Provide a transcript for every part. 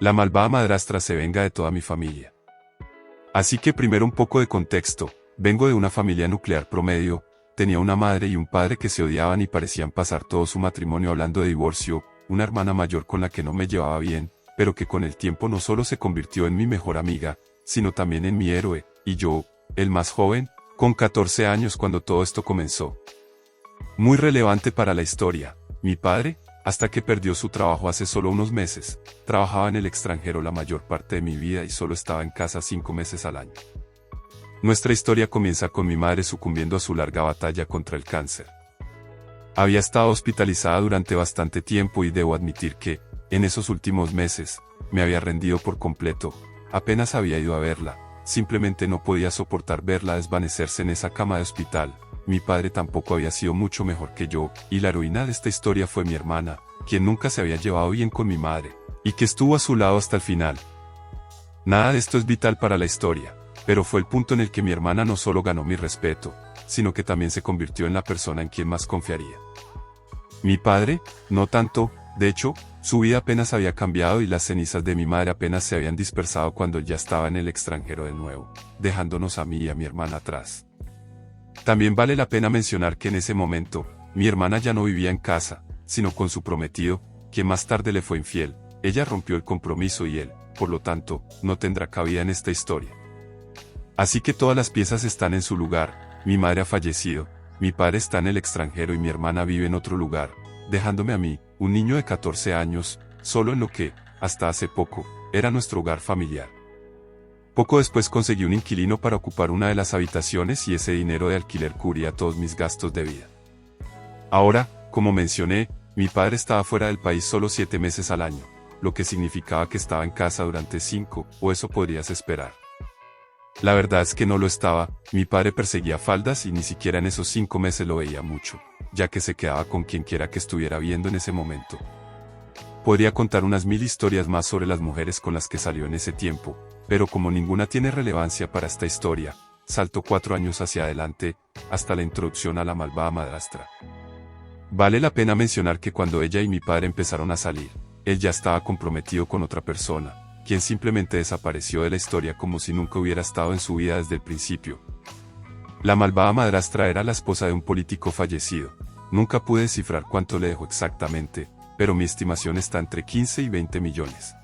La malvada madrastra se venga de toda mi familia. Así que primero un poco de contexto. Vengo de una familia nuclear promedio. Tenía una madre y un padre que se odiaban y parecían pasar todo su matrimonio hablando de divorcio, una hermana mayor con la que no me llevaba bien, pero que con el tiempo no solo se convirtió en mi mejor amiga, sino también en mi héroe, y yo, el más joven, con 14 años cuando todo esto comenzó. Muy relevante para la historia, mi padre, hasta que perdió su trabajo hace solo unos meses, trabajaba en el extranjero la mayor parte de mi vida y solo estaba en casa 5 meses al año. Nuestra historia comienza con mi madre sucumbiendo a su larga batalla contra el cáncer. Había estado hospitalizada durante bastante tiempo y debo admitir que, en esos últimos meses, me había rendido por completo. Apenas había ido a verla, simplemente no podía soportar verla desvanecerse en esa cama de hospital. Mi padre tampoco había sido mucho mejor que yo, y la heroína de esta historia fue mi hermana, quien nunca se había llevado bien con mi madre, y que estuvo a su lado hasta el final. Nada de esto es vital para la historia, pero fue el punto en el que mi hermana no solo ganó mi respeto, sino que también se convirtió en la persona en quien más confiaría. Mi padre, no tanto, de hecho, su vida apenas había cambiado y las cenizas de mi madre apenas se habían dispersado cuando ya estaba en el extranjero de nuevo, dejándonos a mí y a mi hermana atrás. También vale la pena mencionar que en ese momento, mi hermana ya no vivía en casa, sino con su prometido, quien más tarde le fue infiel. Ella rompió el compromiso y él, por lo tanto, no tendrá cabida en esta historia. Así que todas las piezas están en su lugar. Mi madre ha fallecido, mi padre está en el extranjero y mi hermana vive en otro lugar, dejándome a mí, un niño de 14 años, solo en lo que, hasta hace poco, era nuestro hogar familiar. Poco después conseguí un inquilino para ocupar una de las habitaciones y ese dinero de alquiler cubría todos mis gastos de vida. Ahora, como mencioné, mi padre estaba fuera del país solo 7 meses al año, lo que significaba que estaba en casa durante 5, o eso podrías esperar. La verdad es que no lo estaba, mi padre perseguía faldas y ni siquiera en esos 5 meses lo veía mucho, ya que se quedaba con quien quiera que estuviera viendo en ese momento. Podría contar unas 1000 historias más sobre las mujeres con las que salió en ese tiempo, pero como ninguna tiene relevancia para esta historia, salto 4 años hacia adelante, hasta la introducción a la malvada madrastra. Vale la pena mencionar que cuando ella y mi padre empezaron a salir, él ya estaba comprometido con otra persona, quien simplemente desapareció de la historia como si nunca hubiera estado en su vida desde el principio. La malvada madrastra era la esposa de un político fallecido. Nunca pude descifrar cuánto le dejó exactamente, pero mi estimación está entre 15 y 20 millones.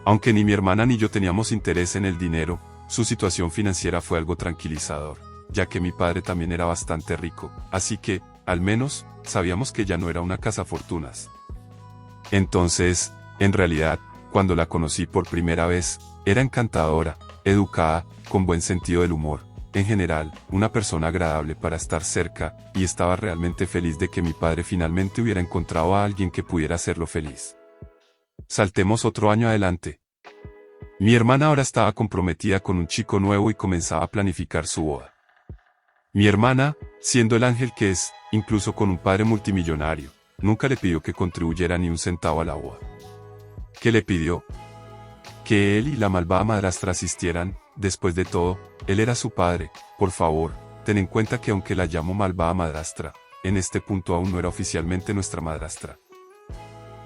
Aunque ni mi hermana ni yo teníamos interés en el dinero, su situación financiera fue algo tranquilizador, ya que mi padre también era bastante rico, así que, al menos, sabíamos que ella no era una cazafortunas. Entonces, en realidad, cuando la conocí por primera vez, era encantadora, educada, con buen sentido del humor, en general, una persona agradable para estar cerca, y estaba realmente feliz de que mi padre finalmente hubiera encontrado a alguien que pudiera hacerlo feliz. Saltemos otro año adelante. Mi hermana ahora estaba comprometida con un chico nuevo y comenzaba a planificar su boda. Mi hermana, siendo el ángel que es, incluso con un padre multimillonario, nunca le pidió que contribuyera ni un centavo a la boda. ¿Qué le pidió? Que él y la malvada madrastra asistieran. Después de todo, él era su padre. Por favor, ten en cuenta que aunque la llamo malvada madrastra, en este punto aún no era oficialmente nuestra madrastra.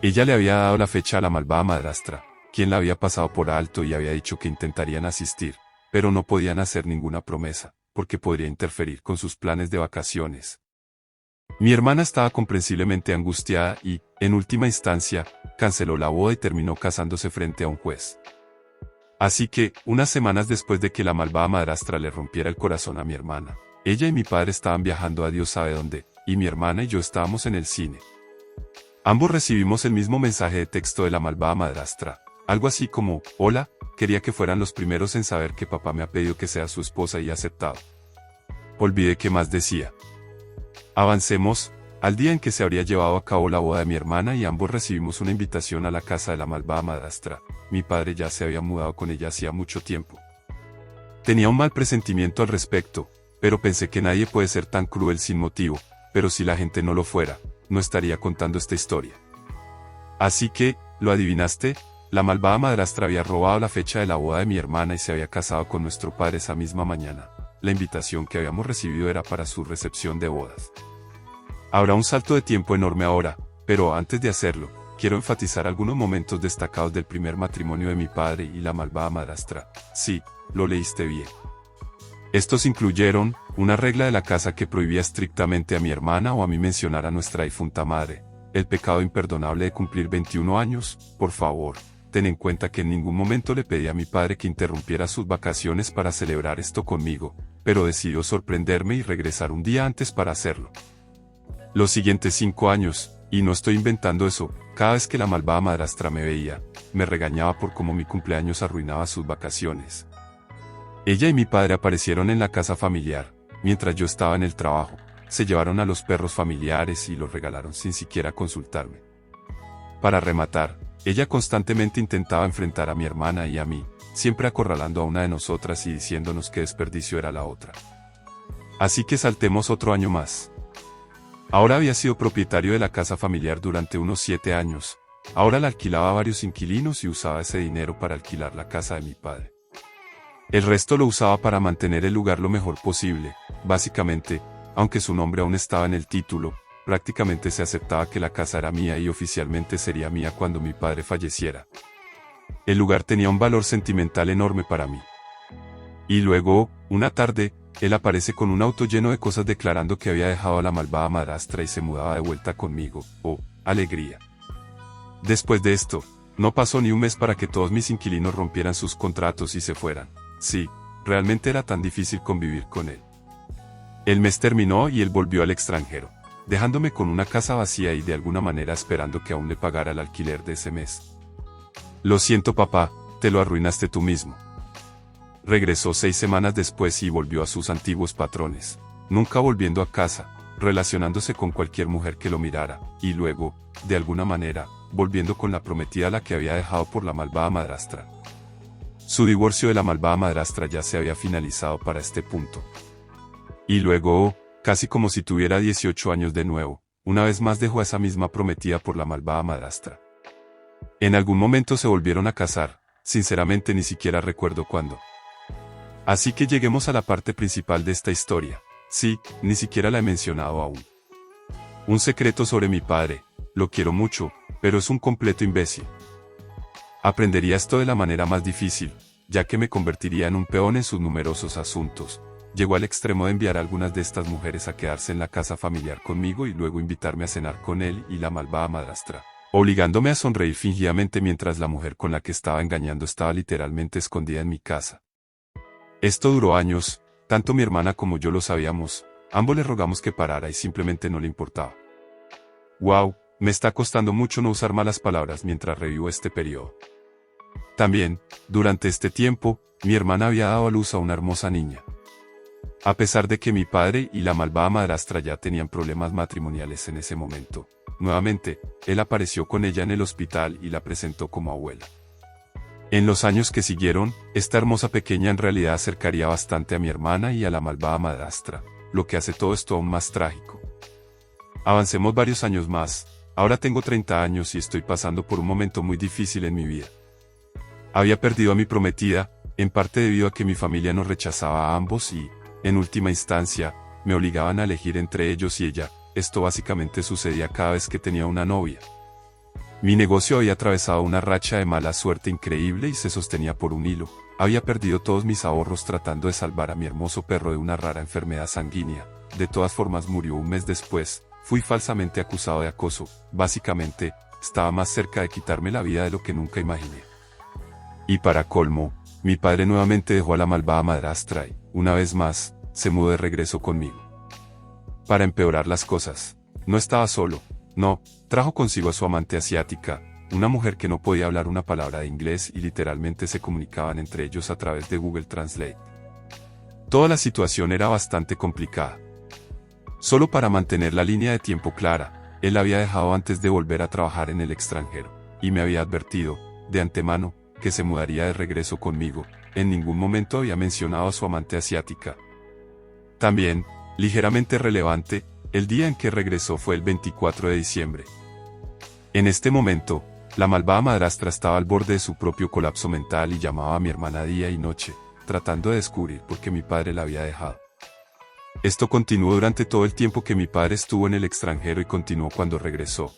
Ella le había dado la fecha a la malvada madrastra, quien la había pasado por alto y había dicho que intentarían asistir, pero no podían hacer ninguna promesa, porque podría interferir con sus planes de vacaciones. Mi hermana estaba comprensiblemente angustiada y, en última instancia, canceló la boda y terminó casándose frente a un juez. Así que, unas semanas después de que la malvada madrastra le rompiera el corazón a mi hermana, ella y mi padre estaban viajando a Dios sabe dónde, y mi hermana y yo estábamos en el cine. Ambos recibimos el mismo mensaje de texto de la malvada madrastra, algo así como, hola, quería que fueran los primeros en saber que papá me ha pedido que sea su esposa y he aceptado. Olvidé qué más decía. Avancemos, al día en que se habría llevado a cabo la boda de mi hermana y ambos recibimos una invitación a la casa de la malvada madrastra. Mi padre ya se había mudado con ella hacía mucho tiempo. Tenía un mal presentimiento al respecto, pero pensé que nadie puede ser tan cruel sin motivo, pero si la gente no lo fuera, no estaría contando esta historia. Así que, ¿lo adivinaste? La malvada madrastra había robado la fecha de la boda de mi hermana y se había casado con nuestro padre esa misma mañana. La invitación que habíamos recibido era para su recepción de bodas. Habrá un salto de tiempo enorme ahora, pero antes de hacerlo, quiero enfatizar algunos momentos destacados del primer matrimonio de mi padre y la malvada madrastra. Sí, lo leíste bien. Estos incluyeron una regla de la casa que prohibía estrictamente a mi hermana o a mí mencionar a nuestra difunta madre, el pecado imperdonable de cumplir 21 años. Por favor, ten en cuenta que en ningún momento le pedí a mi padre que interrumpiera sus vacaciones para celebrar esto conmigo, pero decidió sorprenderme y regresar un día antes para hacerlo. Los siguientes 5 años, y no estoy inventando eso, cada vez que la malvada madrastra me veía, me regañaba por cómo mi cumpleaños arruinaba sus vacaciones. Ella y mi padre aparecieron en la casa familiar, mientras yo estaba en el trabajo, se llevaron a los perros familiares y los regalaron sin siquiera consultarme. Para rematar, ella constantemente intentaba enfrentar a mi hermana y a mí, siempre acorralando a una de nosotras y diciéndonos qué desperdicio era la otra. Así que saltemos otro año más. Ahora había sido propietario de la casa familiar durante unos 7 años, ahora la alquilaba a varios inquilinos y usaba ese dinero para alquilar la casa de mi padre. El resto lo usaba para mantener el lugar lo mejor posible, básicamente, aunque su nombre aún estaba en el título, prácticamente se aceptaba que la casa era mía y oficialmente sería mía cuando mi padre falleciera. El lugar tenía un valor sentimental enorme para mí. Y luego, una tarde, él aparece con un auto lleno de cosas declarando que había dejado a la malvada madrastra y se mudaba de vuelta conmigo. ¡Oh, alegría! Después de esto, no pasó ni un mes para que todos mis inquilinos rompieran sus contratos y se fueran. Sí, realmente era tan difícil convivir con él. El mes terminó y él volvió al extranjero, dejándome con una casa vacía y de alguna manera esperando que aún le pagara el alquiler de ese mes. Lo siento, papá, te lo arruinaste tú mismo. Regresó 6 semanas después y volvió a sus antiguos patrones, nunca volviendo a casa, relacionándose con cualquier mujer que lo mirara, y luego, de alguna manera, volviendo con la prometida a la que había dejado por la malvada madrastra. Su divorcio de la malvada madrastra ya se había finalizado para este punto. Y luego, casi como si tuviera 18 años de nuevo, una vez más dejó a esa misma prometida por la malvada madrastra. En algún momento se volvieron a casar, sinceramente ni siquiera recuerdo cuándo. Así que lleguemos a la parte principal de esta historia. Sí, ni siquiera la he mencionado aún. Un secreto sobre mi padre, lo quiero mucho, pero es un completo imbécil. Aprendería esto de la manera más difícil, ya que me convertiría en un peón en sus numerosos asuntos. Llegó al extremo de enviar a algunas de estas mujeres a quedarse en la casa familiar conmigo y luego invitarme a cenar con él y la malvada madrastra, obligándome a sonreír fingidamente mientras la mujer con la que estaba engañando estaba literalmente escondida en mi casa. Esto duró años, tanto mi hermana como yo lo sabíamos, ambos le rogamos que parara y simplemente no le importaba. Wow, me está costando mucho no usar malas palabras mientras revivo este periodo. También, durante este tiempo, mi hermana había dado a luz a una hermosa niña. A pesar de que mi padre y la malvada madrastra ya tenían problemas matrimoniales en ese momento, nuevamente, él apareció con ella en el hospital y la presentó como abuela. En los años que siguieron, esta hermosa pequeña en realidad acercaría bastante a mi hermana y a la malvada madrastra, lo que hace todo esto aún más trágico. Avancemos varios años más, ahora tengo 30 años y estoy pasando por un momento muy difícil en mi vida. Había perdido a mi prometida, en parte debido a que mi familia nos rechazaba a ambos y, en última instancia, me obligaban a elegir entre ellos y ella. Esto básicamente sucedía cada vez que tenía una novia. Mi negocio había atravesado una racha de mala suerte increíble y se sostenía por un hilo. Había perdido todos mis ahorros tratando de salvar a mi hermoso perro de una rara enfermedad sanguínea. De todas formas murió un mes después. Fui falsamente acusado de acoso. Básicamente, estaba más cerca de quitarme la vida de lo que nunca imaginé. Y para colmo, mi padre nuevamente dejó a la malvada madrastra y, una vez más, se mudó de regreso conmigo. Para empeorar las cosas, no estaba solo, no, trajo consigo a su amante asiática, una mujer que no podía hablar una palabra de inglés y literalmente se comunicaban entre ellos a través de Google Translate. Toda la situación era bastante complicada. Solo para mantener la línea de tiempo clara, él la había dejado antes de volver a trabajar en el extranjero, y me había advertido, de antemano, que se mudaría de regreso conmigo. En ningún momento había mencionado a su amante asiática. También, ligeramente relevante, el día en que regresó fue el 24 de diciembre. En este momento, la malvada madrastra estaba al borde de su propio colapso mental y llamaba a mi hermana día y noche, tratando de descubrir por qué mi padre la había dejado. Esto continuó durante todo el tiempo que mi padre estuvo en el extranjero y continuó cuando regresó.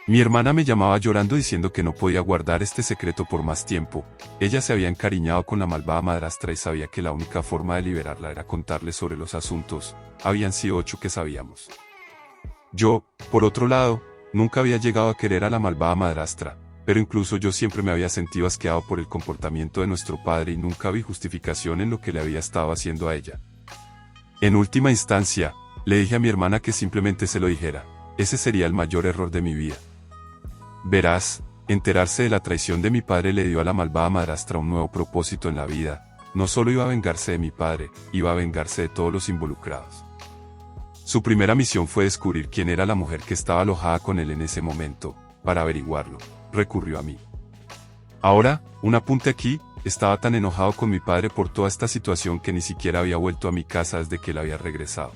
Mi hermana me llamaba llorando diciendo que no podía guardar este secreto por más tiempo. Ella se había encariñado con la malvada madrastra y sabía que la única forma de liberarla era contarle sobre los asuntos. Habían sido 8 que sabíamos. Yo, por otro lado, nunca había llegado a querer a la malvada madrastra, pero incluso yo siempre me había sentido asqueado por el comportamiento de nuestro padre y nunca vi justificación en lo que le había estado haciendo a ella. En última instancia, le dije a mi hermana que simplemente se lo dijera. Ese sería el mayor error de mi vida. Verás, enterarse de la traición de mi padre le dio a la malvada madrastra un nuevo propósito en la vida. No solo iba a vengarse de mi padre, iba a vengarse de todos los involucrados. Su primera misión fue descubrir quién era la mujer que estaba alojada con él en ese momento. Para averiguarlo, recurrió a mí. Ahora, un apunte aquí, estaba tan enojado con mi padre por toda esta situación que ni siquiera había vuelto a mi casa desde que él había regresado.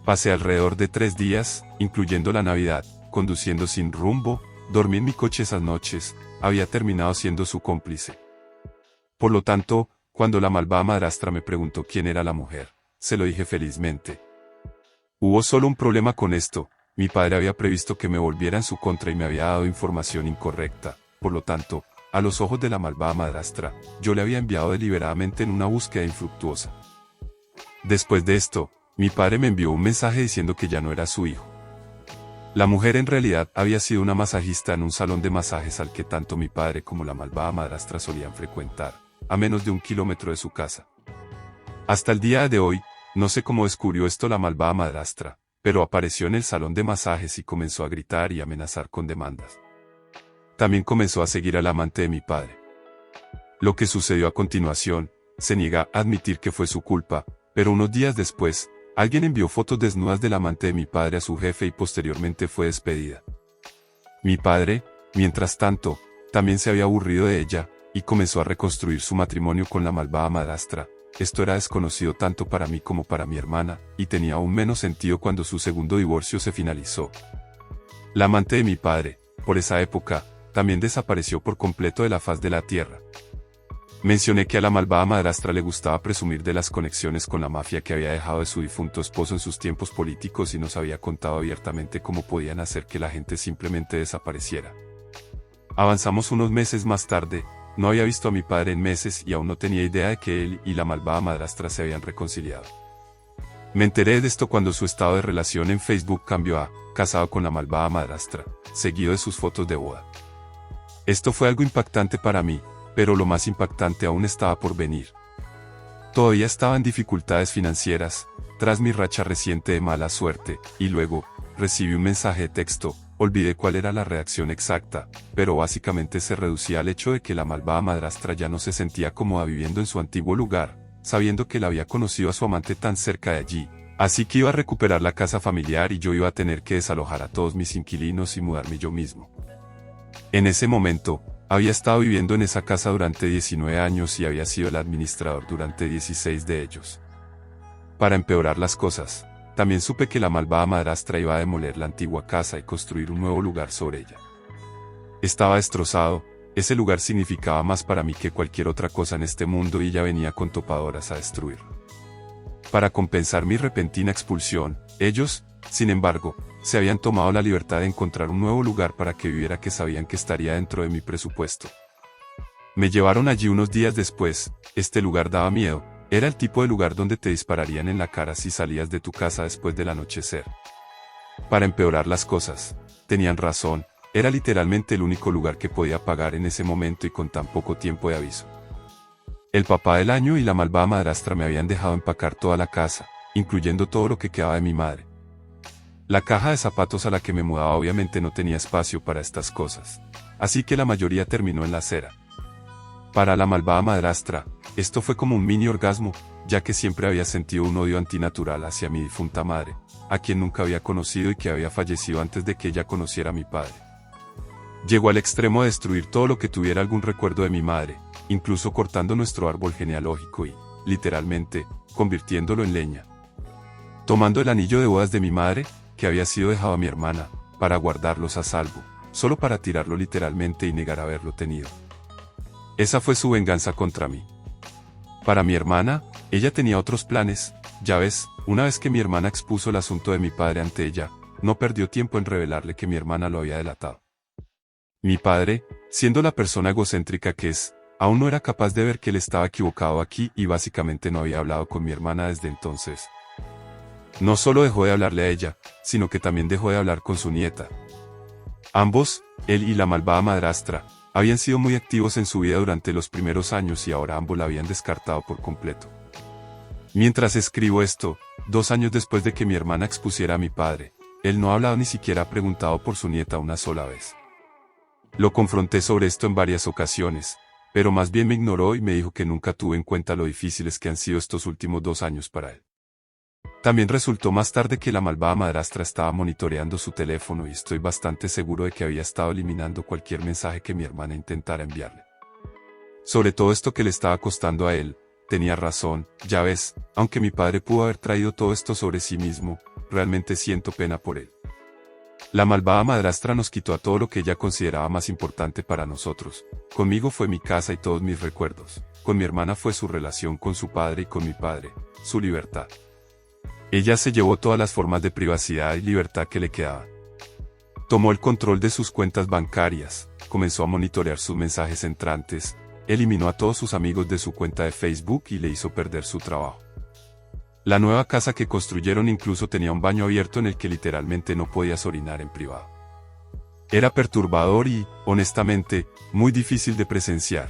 Pasé alrededor de 3 días, incluyendo la Navidad, conduciendo sin rumbo. Dormí en mi coche esas noches, había terminado siendo su cómplice. Por lo tanto, cuando la malvada madrastra me preguntó quién era la mujer, se lo dije felizmente. Hubo solo un problema con esto, mi padre había previsto que me volviera en su contra y me había dado información incorrecta, por lo tanto, a los ojos de la malvada madrastra, yo le había enviado deliberadamente en una búsqueda infructuosa. Después de esto, mi padre me envió un mensaje diciendo que ya no era su hijo. La mujer en realidad había sido una masajista en un salón de masajes al que tanto mi padre como la malvada madrastra solían frecuentar, a menos de 1 kilómetro de su casa. Hasta el día de hoy, no sé cómo descubrió esto la malvada madrastra, pero apareció en el salón de masajes y comenzó a gritar y amenazar con demandas. También comenzó a seguir al amante de mi padre. Lo que sucedió a continuación, se niega a admitir que fue su culpa, pero unos días después, alguien envió fotos desnudas del amante de mi padre a su jefe y posteriormente fue despedida. Mi padre, mientras tanto, también se había aburrido de ella, y comenzó a reconstruir su matrimonio con la malvada madrastra. Esto era desconocido tanto para mí como para mi hermana, y tenía aún menos sentido cuando su segundo divorcio se finalizó. La amante de mi padre, por esa época, también desapareció por completo de la faz de la tierra. Mencioné que a la malvada madrastra le gustaba presumir de las conexiones con la mafia que había dejado de su difunto esposo en sus tiempos políticos y nos había contado abiertamente cómo podían hacer que la gente simplemente desapareciera. Avanzamos unos meses más tarde, no había visto a mi padre en meses y aún no tenía idea de que él y la malvada madrastra se habían reconciliado. Me enteré de esto cuando su estado de relación en Facebook cambió a casado con la malvada madrastra, seguido de sus fotos de boda. Esto fue algo impactante para mí, pero lo más impactante aún estaba por venir. Todavía estaba en dificultades financieras, tras mi racha reciente de mala suerte, y luego, recibí un mensaje de texto, olvidé cuál era la redacción exacta, pero básicamente se reducía al hecho de que la malvada madrastra ya no se sentía cómoda viviendo en su antiguo lugar, sabiendo que él había conocido a su amante tan cerca de allí, así que iba a recuperar la casa familiar y yo iba a tener que desalojar a todos mis inquilinos y mudarme yo mismo. En ese momento, había estado viviendo en esa casa durante 19 años y había sido el administrador durante 16 de ellos. Para empeorar las cosas, también supe que la malvada madrastra iba a demoler la antigua casa y construir un nuevo lugar sobre ella. Estaba destrozado, ese lugar significaba más para mí que cualquier otra cosa en este mundo y ella venía con topadoras a destruirlo. Para compensar mi repentina expulsión, ellos, sin embargo, se habían tomado la libertad de encontrar un nuevo lugar para que viviera que sabían que estaría dentro de mi presupuesto. Me llevaron allí unos días después, este lugar daba miedo, era el tipo de lugar donde te dispararían en la cara si salías de tu casa después del anochecer. Para empeorar las cosas, tenían razón, era literalmente el único lugar que podía pagar en ese momento y con tan poco tiempo de aviso. El papá del año y la malvada madrastra me habían dejado empacar toda la casa, incluyendo todo lo que quedaba de mi madre. La caja de zapatos a la que me mudaba obviamente no tenía espacio para estas cosas, así que la mayoría terminó en la acera. Para la malvada madrastra, esto fue como un mini orgasmo, ya que siempre había sentido un odio antinatural hacia mi difunta madre, a quien nunca había conocido y que había fallecido antes de que ella conociera a mi padre. Llegó al extremo de destruir todo lo que tuviera algún recuerdo de mi madre, incluso cortando nuestro árbol genealógico y, literalmente, convirtiéndolo en leña. Tomando el anillo de bodas de mi madre, que había sido dejado a mi hermana, para guardarlos a salvo, solo para tirarlo literalmente y negar haberlo tenido. Esa fue su venganza contra mí. Para mi hermana, ella tenía otros planes, ya ves, una vez que mi hermana expuso el asunto de mi padre ante ella, no perdió tiempo en revelarle que mi hermana lo había delatado. Mi padre, siendo la persona egocéntrica que es, aún no era capaz de ver que él estaba equivocado aquí y básicamente no había hablado con mi hermana desde entonces. No solo dejó de hablarle a ella, sino que también dejó de hablar con su nieta. Ambos, él y la malvada madrastra, habían sido muy activos en su vida durante los primeros años y ahora ambos la habían descartado por completo. Mientras escribo esto, 2 años después de que mi hermana expusiera a mi padre, él no ha hablado ni siquiera ha preguntado por su nieta una sola vez. Lo confronté sobre esto en varias ocasiones, pero más bien me ignoró y me dijo que nunca tuve en cuenta lo difíciles que han sido estos últimos 2 años para él. También resultó más tarde que la malvada madrastra estaba monitoreando su teléfono y estoy bastante seguro de que había estado eliminando cualquier mensaje que mi hermana intentara enviarle. Sobre todo esto que le estaba costando a él, tenía razón, ya ves, aunque mi padre pudo haber traído todo esto sobre sí mismo, realmente siento pena por él. La malvada madrastra nos quitó a todo lo que ella consideraba más importante para nosotros. Conmigo fue mi casa y todos mis recuerdos. Con mi hermana fue su relación con su padre y con mi padre, su libertad. Ella se llevó todas las formas de privacidad y libertad que le quedaban. Tomó el control de sus cuentas bancarias, comenzó a monitorear sus mensajes entrantes, eliminó a todos sus amigos de su cuenta de Facebook y le hizo perder su trabajo. La nueva casa que construyeron incluso tenía un baño abierto en el que literalmente no podías orinar en privado. Era perturbador y, honestamente, muy difícil de presenciar.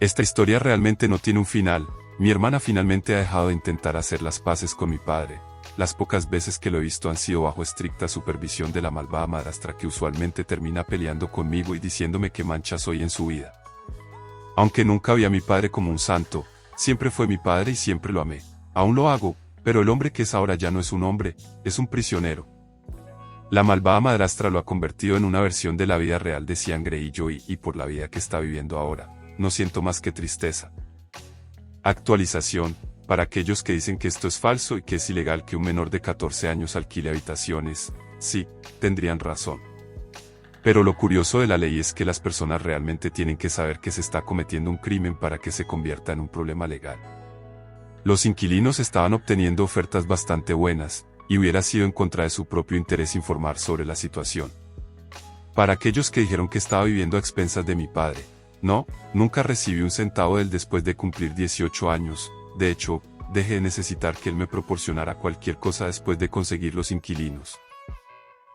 Esta historia realmente no tiene un final. Mi hermana finalmente ha dejado de intentar hacer las paces con mi padre. Las pocas veces que lo he visto han sido bajo estricta supervisión de la malvada madrastra que usualmente termina peleando conmigo y diciéndome qué mancha soy en su vida. Aunque nunca vi a mi padre como un santo, siempre fue mi padre y siempre lo amé. Aún lo hago, pero el hombre que es ahora ya no es un hombre, es un prisionero. La malvada madrastra lo ha convertido en una versión de la vida real de Cian Greyjoy y por la vida que está viviendo ahora, no siento más que tristeza. Actualización, para aquellos que dicen que esto es falso y que es ilegal que un menor de 14 años alquile habitaciones, sí, tendrían razón. Pero lo curioso de la ley es que las personas realmente tienen que saber que se está cometiendo un crimen para que se convierta en un problema legal. Los inquilinos estaban obteniendo ofertas bastante buenas, y hubiera sido en contra de su propio interés informar sobre la situación. Para aquellos que dijeron que estaba viviendo a expensas de mi padre, no, nunca recibí un centavo de él después de cumplir 18 años, de hecho, dejé de necesitar que él me proporcionara cualquier cosa después de conseguir los inquilinos.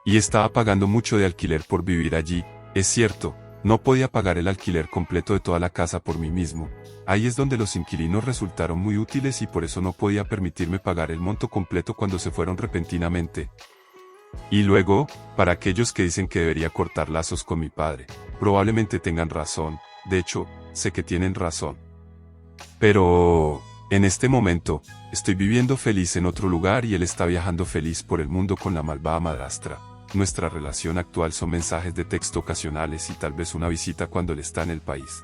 Y estaba pagando mucho de alquiler por vivir allí, es cierto, no podía pagar el alquiler completo de toda la casa por mí mismo. Ahí es donde los inquilinos resultaron muy útiles y por eso no podía permitirme pagar el monto completo cuando se fueron repentinamente. Y luego, para aquellos que dicen que debería cortar lazos con mi padre, probablemente tengan razón, de hecho, sé que tienen razón. Pero, en este momento, estoy viviendo feliz en otro lugar y él está viajando feliz por el mundo con la malvada madrastra. Nuestra relación actual son mensajes de texto ocasionales y tal vez una visita cuando él está en el país.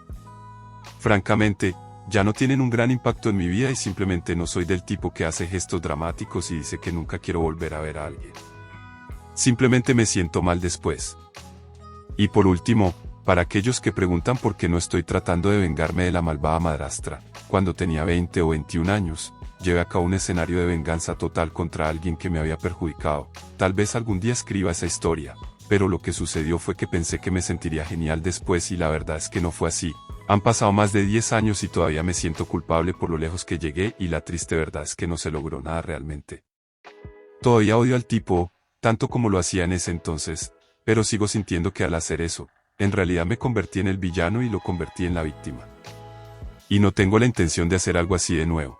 Francamente, ya no tienen un gran impacto en mi vida y simplemente no soy del tipo que hace gestos dramáticos y dice que nunca quiero volver a ver a alguien. Simplemente me siento mal después. Y por último, para aquellos que preguntan por qué no estoy tratando de vengarme de la malvada madrastra, cuando tenía 20 o 21 años, llevé a cabo un escenario de venganza total contra alguien que me había perjudicado. Tal vez algún día escriba esa historia, pero lo que sucedió fue que pensé que me sentiría genial después y la verdad es que no fue así. Han pasado más de 10 años y todavía me siento culpable por lo lejos que llegué y la triste verdad es que no se logró nada realmente. Todavía odio al tipo, tanto como lo hacía en ese entonces, pero sigo sintiendo que al hacer eso, en realidad me convertí en el villano y lo convertí en la víctima. Y no tengo la intención de hacer algo así de nuevo.